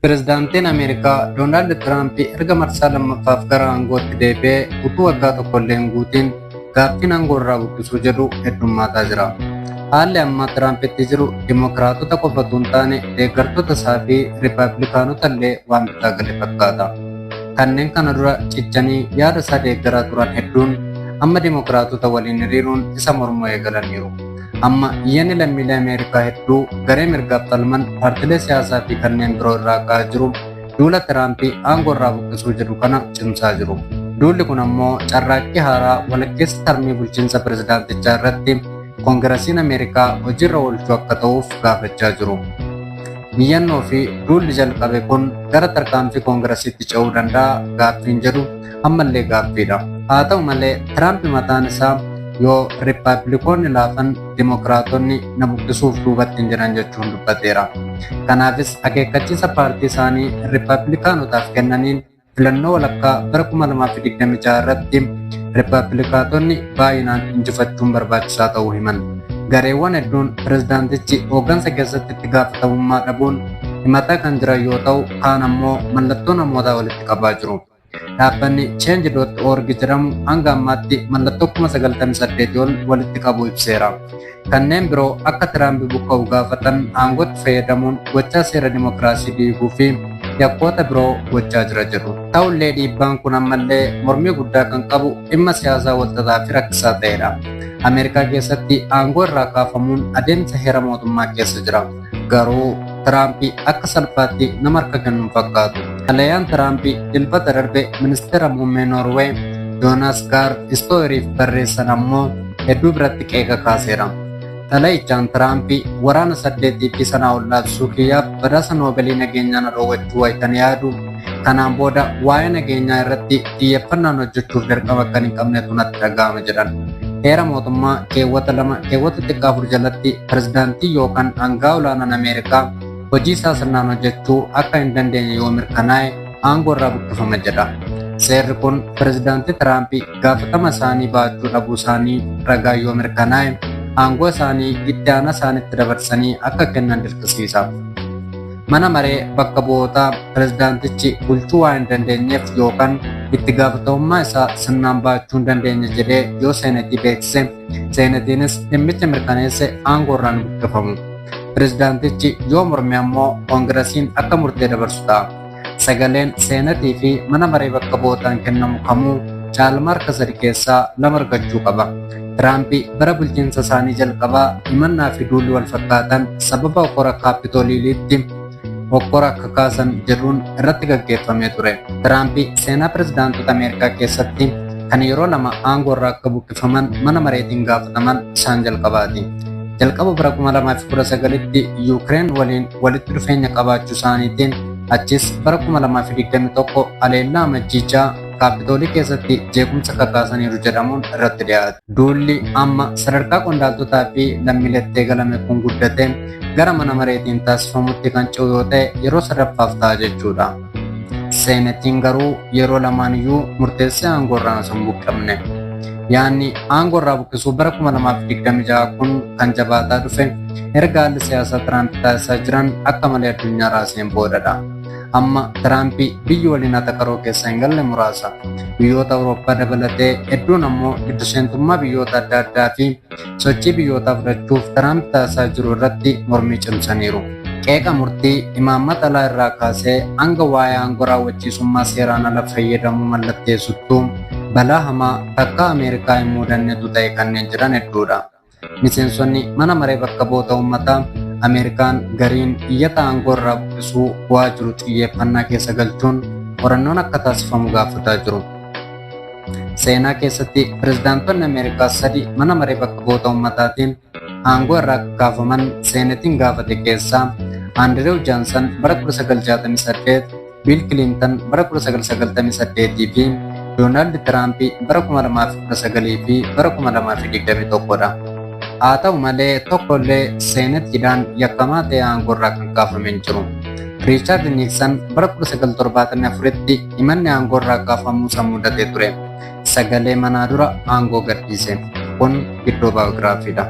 Pireezidaantiin Ameerikaa Doonaald Tiraamp erga marsaa lammaffaaf gara aangootti deebi'ee utuu waggaa tokkollee hin guutin gaaffiin aangoo irraa buqqisuu jedhu heddummaataa jira. Haalli amma Tiraampitti jiru Dimookiraatota qofatu hin taane deeggartoota isaa fi Rippaabilikaanota illee waan bitaa gale fakkaata. Kanneen kana dura cichanii yaada isaa deeggaraa turan hedduun amma Dimookiraatota waliin hiriiruun isa mormuu eegalaniiru. Amma iyyanni lammiilee Ameerikaa hedduu garee mirgaaf falman paartilee siyaasaa fi kanneen biroo irraa ka'aa jiru duula Tiraamp aangoo irraa buqqisuu jedhu kana cimsaa jiru. Duulli kun ammoo carraaqqii haaraa walakkeessa tarmii bulchiinsa pireezidaantichaa irratti koongirasiin Ameerikaa hojiirra oolchuu akka ta'uuf gaafachaa jiru. Iyyannoo fi duulli jalqabe kun gara tarkaanfii koongirasiitti ce'uu danda'a gaaffiin jedhu ammallee gaaffiidha. Haa ta'u malee Tiraamp mataan isaa yoo Rippaabilikoonni laafan Dimookiraatonni na buqqisuuf duubatti hin jiran jechuun dubbateera. Kanaafis akeekkachiisa paartii isaanii Rippaabilikaanotaaf kennaniin filannoo walakkaa bara 2026 irratti Rippaabilikaatonni baay'inaan injifachuun barbaachisaa ta'uu himan. Gareewwan hedduun pireezidaantichi hooggansa keessatti itti gaafatamummaa dhabuun himataa kan jiran yoo ta'u, kaan ammoo mallattoo namootaa walitti qabaa jiru. Dhaabbanni Change.org jedhamu hanga ammaatti mallattoo 98 ol walitti qabu ibseera. Kanneen biroo akka Tiraamp buqqa'u gaafatan aangootti fayyadamuun gochaa seera dimookiraasii diiguu fi yakkoota biroo gochaa jira jedhu. Ta'ullee dhiibbaan kun ammallee mormii guddaa kan qabu dhimma siyaasaa walxaxaa fi rakkisaa ta'edha. Ameerikaa keessatti aangoo irraa kaafamuun adeemsa heera mootummaa keessa jira. Garuu Tiraamp akka salphaatti nama harka kennu fakkaatu. Xalayaan Tiraamp dilbata darbe ministeera muummee Noorwee Joonas Gaar Stooriif barreessan ammoo hedduu biratti qeeqa kaaseera. Xalayichaan Tiraamp waraana 8 fi sanaa ol labsuu kiyyaaf badhaasa Noobeelii nageenyaa dhoowwachuu wayitan yaadu kanaan booda waa'ee nageenyaa irratti xiyyeeffannaan hojjechuuf dirqama kan hin qabnetu natti dhaga'ama jedhan. Heera mootummaa keewwata 2 keewwata xiqqaa 4 jalatti pireezidaantii yookaan aangaa'aa olaanaan Ameerikaa hojii isaa sirnaan hojjechuu akka hin dandeenye yoo mirkanaa'e aangoo irraa buqqifama jedha. Seerri kun pireezidaantii Tiraamp gaafatama isaanii baachuu dhabuu isaanii ragaa yoo mirkanaa'e aangoo isaanii itti aanaa isaanitti dabarsanii akka kennan dirqisiisa. Mana maree bakka bu'ootaa pireezidaantichi bulchuu waan hin dandeenyeef yookaan itti gaafatamummaa isaa sirnaan baachuu hin dandeenye jedhee yoo seenetii beeksise, seenetiinis dhimmicha mirkaneesse aangoo irraa ni buqqifamu. Pireezidaantichi yoo morme ammoo koongirasiin akka murtee dabarsu ta'a. Sagaleen seenatii fi mana maree bakka bu'ootaan kennamu kamuu caalmaa harka 3 keessaa 2 argachuu qaba. Tiraamp bara bulchiinsa isaanii jalqabaa himannaa fi duulli wal fakkaatan sababa hokkora kaapitooliitti hokkora akka kaasan jedhuun irratti gaggeeffamee ture. Tiraamp seenaa pireezidaantota Ameerikaa keessatti kan yeroo 2 aangoo irraa akka buqqifaman mana mareetiin gaafataman isaan jalqabaati. Jalqaba bara 2019tti Yuukireen waliin walitti dhufeenya qabaachuu isaaniitiin achis bara 2021 aleellaa amajjiichaa kaapitoolii keessatti jeequmsa kakaasaniiru jedhamuun irratti dhiyaate. Duulli amma sadarkaa qondaaltotaa fi lammiileetti eegalame kun guddatee gara mana mareetiin taasifamutti kan ce'u yoo ta'e yeroo sadaffaaf ta'a jechuudha. Seenetiin garuu yeroo lamaaniyyuu murteessee aangoo irraa hin buqqifne. Yaanni aangoo irraa buqqisuu bara 2026 kun kan jabaataa dhufe erga haalli siyaasaa Tiraamp taasisaa jiran akka malee addunyaa raaseen boodadha. Amma Tiraamp biyyi waliin atakaroo keessa hin galle muraasa. Biyyoota Awurooppaa dabalatee hedduun ammoo gidduseentummaa biyyoota adda addaa fi sochii biyyootaa fudhachuuf Tiraamp taasisaa jiru irratti mormii cimsaniiru. Qeeqa murtii imaammata alaa irraa kaasee hanga waa'ee aangoo raawwachiisummaa seeraan ala fayyadamuu mallatteessuttuu balaa hamaa takka Ameerikaa hin muudannetu ta'e kanneen jiran hedduudha. Miseensonni mana maree bakka bu'oota uummataa Ameerikaan gariin iyyata aangoo irraa buqqisuu bu'aa jiru xiyyeeffannaa keessa galchuun qorannoon akka taasifamu gaafataa jiru. Seenaa keessatti pireezidaantonni Ameerikaa 3 mana maree bakka bu'oota uummataatiin aangoo irraa kaafaman seenetiin gaafate keessaa Andrew Johnson bara 1968, Bill Clinton bara 1998 fi Doonaald Tiraamp bara 2019 fi bara 2021dha. Haa ta'u malee tokkollee seenetiidhaan yakkamaa ta'e aangoo irraa kan kaafame hin jiru. Riichaard Niiksan bara 1974tti himanni aangoo irraa kaafamuu isa mudatee ture. Sagalee manaa dura aangoo gadhiise. Kun iddoo baayogiraafiidha.